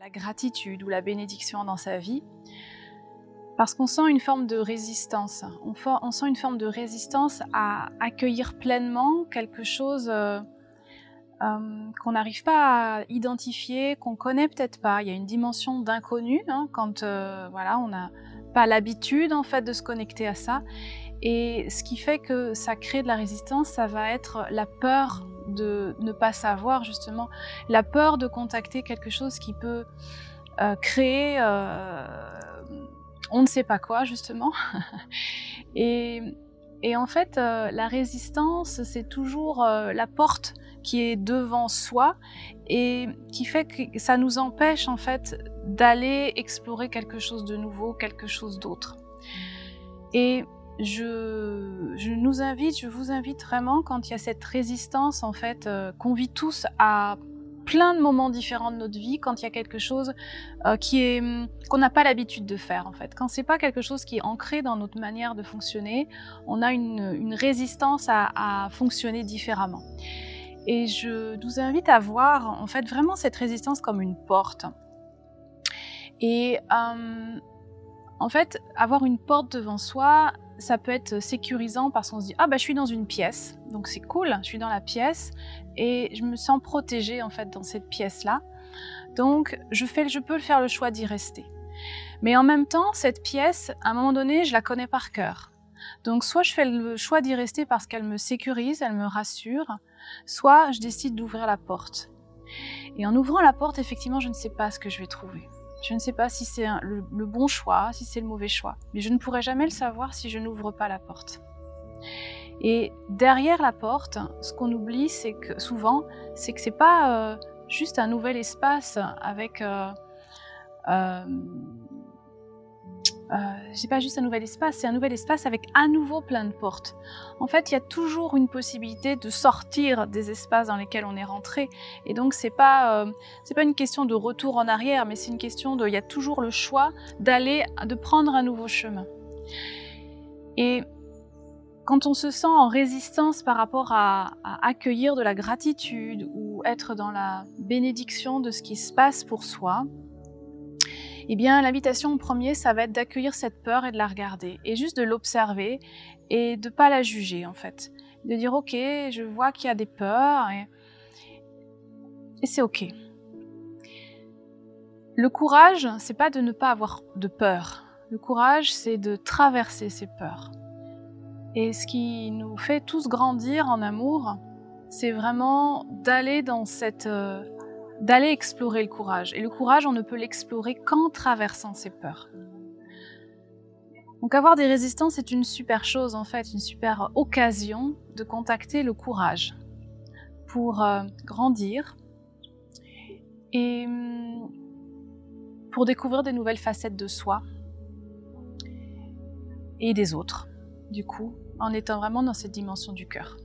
la gratitude ou la bénédiction dans sa vie, parce qu'on sent une forme de résistance. On sent une forme de résistance à accueillir pleinement quelque chose qu'on n'arrive pas à identifier, qu'on connaît peut-être pas. Il y a une dimension d'inconnu quand voilà, on n'a pas l'habitude en fait de se connecter à ça. Et ce qui fait que ça crée de la résistance, ça va être la peur de ne pas savoir justement, la peur de contacter quelque chose qui peut créer on ne sait pas quoi justement. Et en fait, la résistance, c'est toujours la porte qui est devant soi et qui fait que ça nous empêche en fait d'aller explorer quelque chose de nouveau, quelque chose d'autre. Et je vous invite vraiment, quand il y a cette résistance en fait qu'on vit tous à plein de moments différents de notre vie, quand il y a quelque chose qu'on n'a pas l'habitude de faire en fait. Quand c'est pas quelque chose qui est ancré dans notre manière de fonctionner, on a une résistance à fonctionner différemment. Et je vous invite à voir en fait vraiment cette résistance comme une porte. Et en fait, avoir une porte devant soi, ça peut être sécurisant parce qu'on se dit « Ah bah je suis dans une pièce, donc c'est cool, je suis dans la pièce et je me sens protégée en fait dans cette pièce-là. Donc je peux faire le choix d'y rester. » Mais en même temps, cette pièce, à un moment donné, je la connais par cœur. Donc soit je fais le choix d'y rester parce qu'elle me sécurise, elle me rassure, soit je décide d'ouvrir la porte. Et en ouvrant la porte, effectivement, je ne sais pas ce que je vais trouver. Je ne sais pas si c'est le bon choix, si c'est le mauvais choix. Mais je ne pourrai jamais le savoir si je n'ouvre pas la porte. Et derrière la porte, ce qu'on oublie, c'est que souvent, c'est que c'est pas juste un nouvel espace avec... c'est pas juste un nouvel espace, c'est un nouvel espace avec à nouveau plein de portes. En fait, il y a toujours une possibilité de sortir des espaces dans lesquels on est rentré. Et donc, c'est pas une question de retour en arrière, mais c'est une question il y a toujours le choix de prendre un nouveau chemin. Et quand on se sent en résistance par rapport à accueillir de la gratitude ou être dans la bénédiction de ce qui se passe pour soi, eh bien, l'invitation en premier, ça va être d'accueillir cette peur et de la regarder, et juste de l'observer et de ne pas la juger, en fait. De dire, ok, je vois qu'il y a des peurs, et c'est ok. Le courage, c'est pas de ne pas avoir de peur. Le courage, c'est de traverser ces peurs. Et ce qui nous fait tous grandir en amour, c'est vraiment d'aller dans d'aller explorer le courage. Et le courage, on ne peut l'explorer qu'en traversant ses peurs. Donc avoir des résistances, c'est une super chose en fait, une super occasion de contacter le courage pour grandir et pour découvrir des nouvelles facettes de soi et des autres, du coup, en étant vraiment dans cette dimension du cœur.